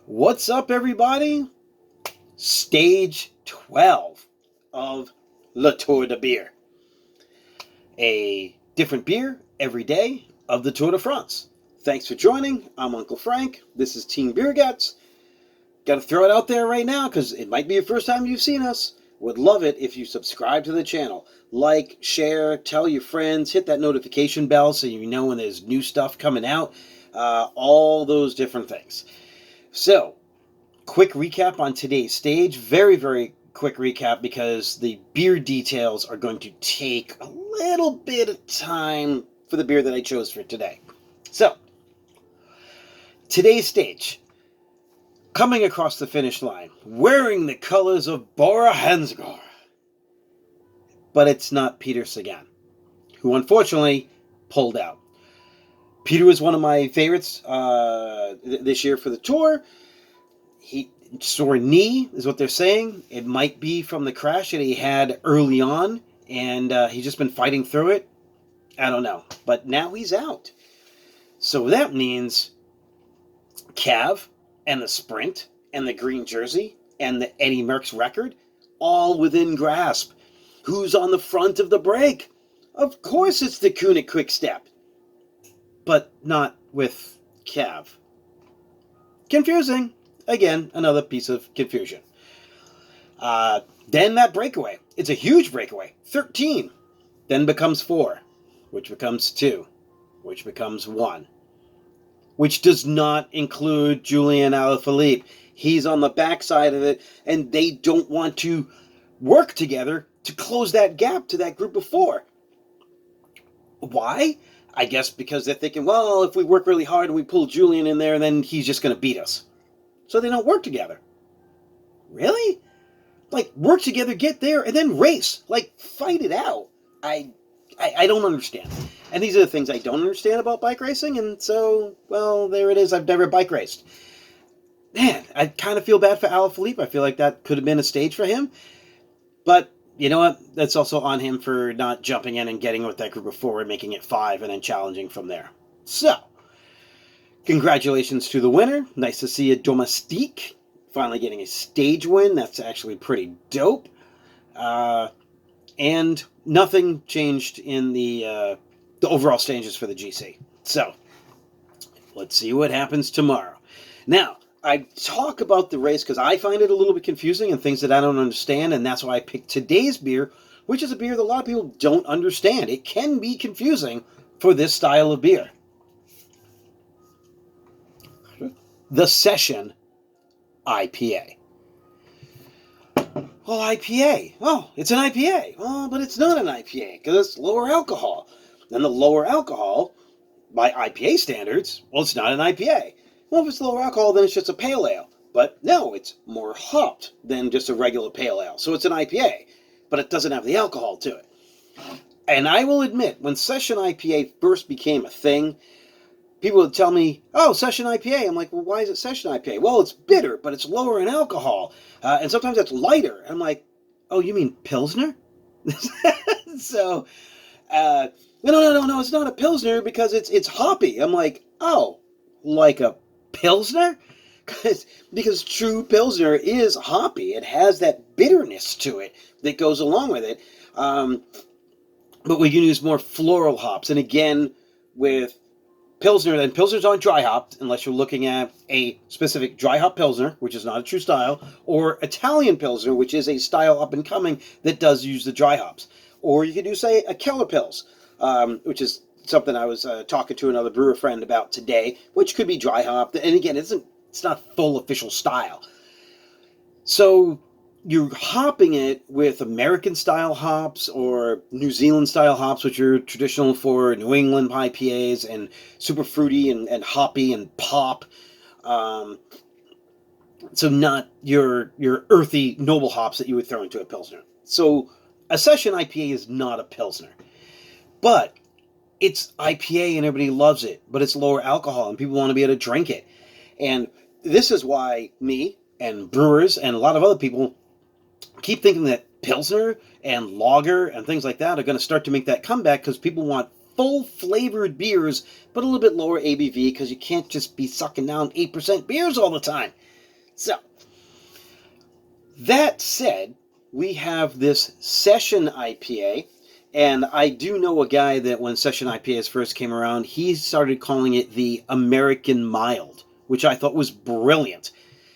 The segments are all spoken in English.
What's up, everybody? Stage 12 of Le Tour de Beer. A different beer every day of the Tour de France. Thanks for joining. I'm Uncle Frank. This is Team Beer Guts. Got to throw it out there right now because it might be the first time you've seen us. Would love it if you subscribe to the channel. Like, share, tell your friends, hit that notification bell so you know when there's new stuff coming out. All those different things. So, quick recap on today's stage. Very, very quick recap because the beer details are going to take a little bit of time for the beer that I chose for today. So, today's stage. Coming across the finish line, wearing the colors of Bora Hansgrohe. But it's not Peter Sagan, who unfortunately pulled out. Peter was one of my favorites this year for the Tour. He sore knee is what they're saying. It might be from the crash that he had early on, and he's just been fighting through it. I don't know. But now he's out. So that means Cav and the sprint and the green jersey and the Eddie Merckx record all within grasp. Who's on the front of the break? Of course it's the Koenig Quick Step. But not with Cav. Confusing. Again, another piece of confusion. Then that breakaway. It's a huge breakaway. 13. Then becomes 4. Which becomes 2. Which becomes 1. Which does not include Julian Alaphilippe. He's on the backside of it, and they don't want to work together to close that gap to that group of 4. Why? I guess because they're thinking, well, if we work really hard and we pull Julian in there, then he's just going to beat us. So they don't work together. Really? Like, work together, get there, and then race. Like, fight it out. I don't understand. And these are the things I don't understand about bike racing, and so, well, there it is. I've never bike raced. Man, I kind of feel bad for Alaphilippe. I feel like that could have been a stage for him. But, you know what? That's also on him for not jumping in and getting with that group of 4 and making it 5 and then challenging from there. So, congratulations to the winner. Nice to see a Domestique finally getting a stage win. That's actually pretty dope. And nothing changed in the overall stages for the GC. So, let's see what happens tomorrow. Now, I talk about the race because I find it a little bit confusing and things that I don't understand, and that's why I picked today's beer, which is a beer that a lot of people don't understand. It can be confusing for this style of beer. The Session IPA. Well, IPA. Oh, it's an IPA. Oh, but it's not an IPA because it's lower alcohol. And the lower alcohol, by IPA standards, well, it's not an IPA. Well, if it's lower alcohol, then it's just a pale ale. But no, it's more hopped than just a regular pale ale. So it's an IPA, but it doesn't have the alcohol to it. And I will admit, when Session IPA first became a thing, people would tell me, oh, Session IPA. I'm like, well, why is it Session IPA? Well, it's bitter, but it's lower in alcohol. And sometimes it's lighter. I'm like, oh, you mean Pilsner? So, no, it's not a Pilsner because it's hoppy. I'm like, oh, like a Pilsner? Because true Pilsner is hoppy. It has that bitterness to it that goes along with it. But we can use more floral hops. And again, with Pilsner, then Pilsners aren't dry hopped unless you're looking at a specific dry hop Pilsner, which is not a true style, or Italian Pilsner, which is a style up and coming that does use the dry hops. Or you could do, say, a Keller Pils, which is something I was talking to another brewer friend about today, which could be dry hopped. And again, it's not a full official style. So you're hopping it with American-style hops or New Zealand-style hops, which are traditional for New England IPAs and super fruity and hoppy and pop. So not your earthy, noble hops that you would throw into a Pilsner. So a Session IPA is not a Pilsner. But it's IPA and everybody loves it, but it's lower alcohol and people want to be able to drink it. And this is why me and brewers and a lot of other people keep thinking that Pilsner and Lager and things like that are going to start to make that comeback because people want full flavored beers, but a little bit lower ABV because you can't just be sucking down 8% beers all the time. So, that said, we have this Session IPA, and I do know a guy that when Session IPAs first came around, he started calling it the American Mild, which I thought was brilliant.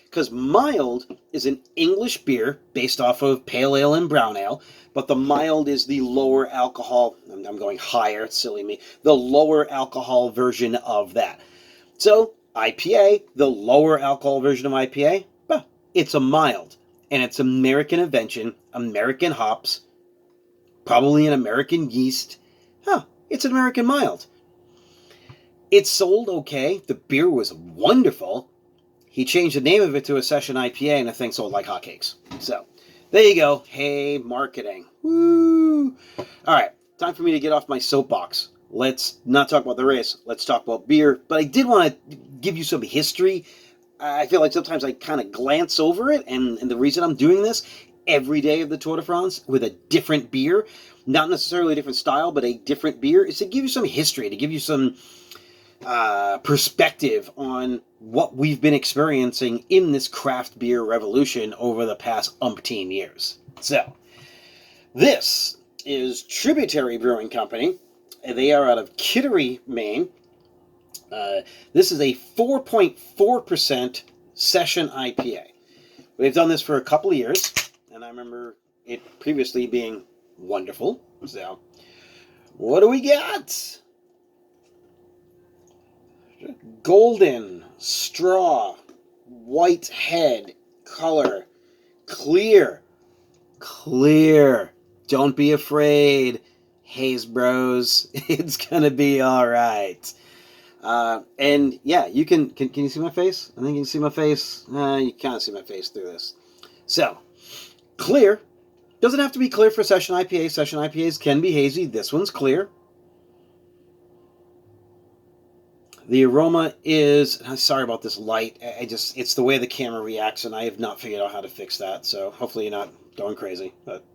Because mild is an English beer based off of pale ale and brown ale, but the mild is the lower alcohol, I'm going higher, it's silly me, the lower alcohol version of that. So, IPA, the lower alcohol version of IPA, well, it's a mild. And it's American invention, American hops, probably an American yeast. It's an American mild. It sold okay. The beer was wonderful. He changed the name of it to a Session IPA, and the thing sold like hotcakes. So, there you go. Hey, marketing. Woo! All right, time for me to get off my soapbox. Let's not talk about the race. Let's talk about beer. But I did want to give you some history. I feel like sometimes I kind of glance over it, and the reason I'm doing this every day of the Tour de France with a different beer, not necessarily a different style, but a different beer, is to give you some history, to give you some perspective on what we've been experiencing in this craft beer revolution over the past umpteen years. So, this is Tributary Brewing Company. They are out of Kittery, Maine. This is a 4.4% Session IPA. We've done this for a couple of years, and I remember it previously being wonderful. So, what do we got? Golden, straw, white head, color, clear. Don't be afraid, Haze Bros. It's gonna be all right. And yeah, you can you see my face? I think you can see my face. You can't see my face through this. So, clear. Doesn't have to be clear for Session IPA. Session IPAs can be hazy. This one's clear. The aroma is, sorry about this light, it's the way the camera reacts, and I have not figured out how to fix that, so hopefully you're not going crazy, but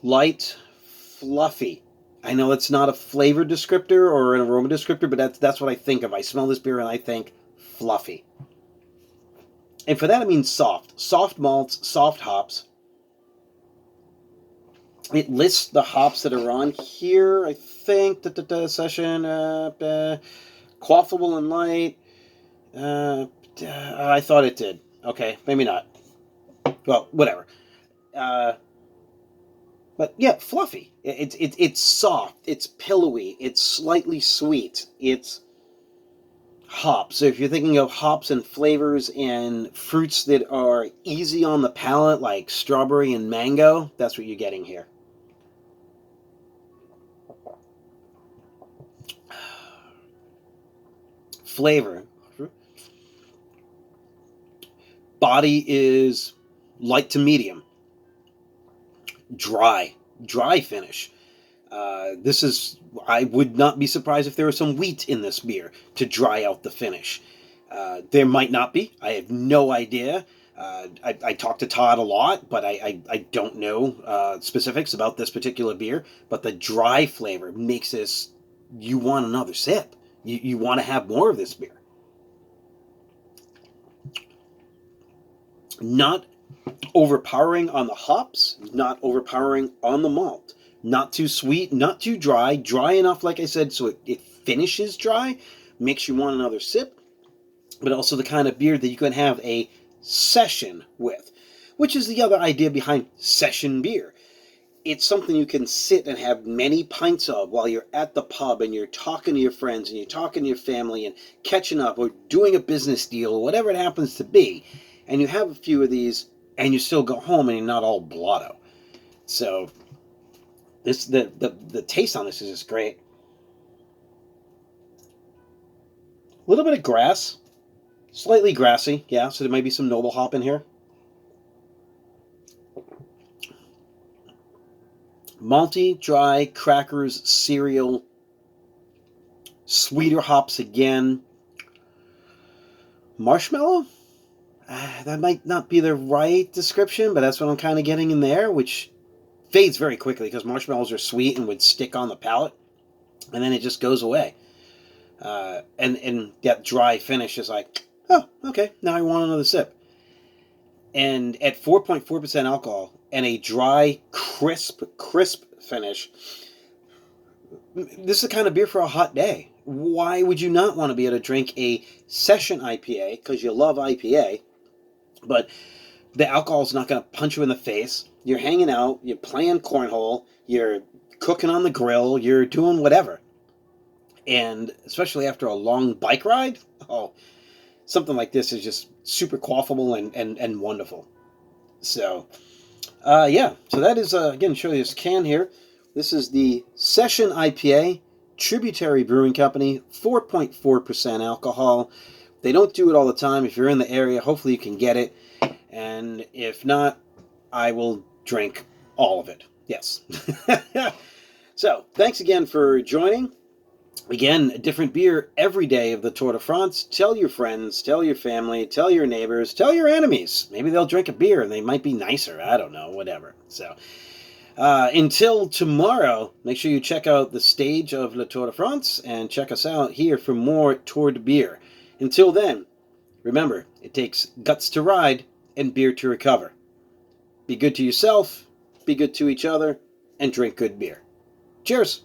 light, fluffy. I know it's not a flavor descriptor or an aroma descriptor, but that's what I think of. I smell this beer and I think fluffy. And for that I mean soft. Soft malts, soft hops. It lists the hops that are on here, I think. Session, quaffable and light. I thought it did. Okay, maybe not. Well, whatever. But yeah, fluffy. It's soft. It's pillowy. It's slightly sweet. It's hops. So if you're thinking of hops and flavors and fruits that are easy on the palate, like strawberry and mango, that's what you're getting here. Flavor. Body is light to medium. Dry finish. I would not be surprised if there was some wheat in this beer to dry out the finish. There might not be. I have no idea. I talk to Todd a lot, but I don't know specifics about this particular beer. But the dry flavor makes this, you want another sip. You want to have more of this beer. Not overpowering on the hops, not overpowering on the malt. Not too sweet, not too dry. Dry enough, like I said, so it finishes dry, makes you want another sip, but also the kind of beer that you can have a session with, which is the other idea behind session beer. It's something you can sit and have many pints of while you're at the pub and you're talking to your friends and you're talking to your family and catching up or doing a business deal or whatever it happens to be. And you have a few of these and you still go home and you're not all blotto. So the taste on this is just great. A little bit of grass. Slightly grassy, yeah, so there might be some noble hop in here. Malty, dry, crackers, cereal, sweeter hops again. Marshmallow? That might not be the right description, but that's what I'm kind of getting in there, which fades very quickly because marshmallows are sweet and would stick on the palate, and then it just goes away. And that dry finish is like, Oh, okay, now I want another sip. And at 4.4% alcohol and a dry, crisp finish, this is the kind of beer for a hot day. Why would you not want to be able to drink a session IPA because you love IPA, but the alcohol is not going to punch you in the face? You're hanging out, you're playing cornhole, you're cooking on the grill, you're doing whatever. And especially after a long bike ride, oh, something like this is just super quaffable and wonderful. So, yeah, so that is, again, show you this can here. This is the Session IPA, Tributary Brewing Company, 4.4% alcohol. They don't do it all the time. If you're in the area, hopefully you can get it. And if not, I will drink all of it. Yes. So, thanks again for joining. Again, a different beer every day of the Tour de France. Tell your friends, tell your family, tell your neighbors, tell your enemies. Maybe they'll drink a beer and they might be nicer. I don't know, whatever. So, until tomorrow, make sure you check out the stage of the Tour de France and check us out here for more Tour de Beer. Until then, remember, it takes guts to ride and beer to recover. Be good to yourself, be good to each other, and drink good beer. Cheers!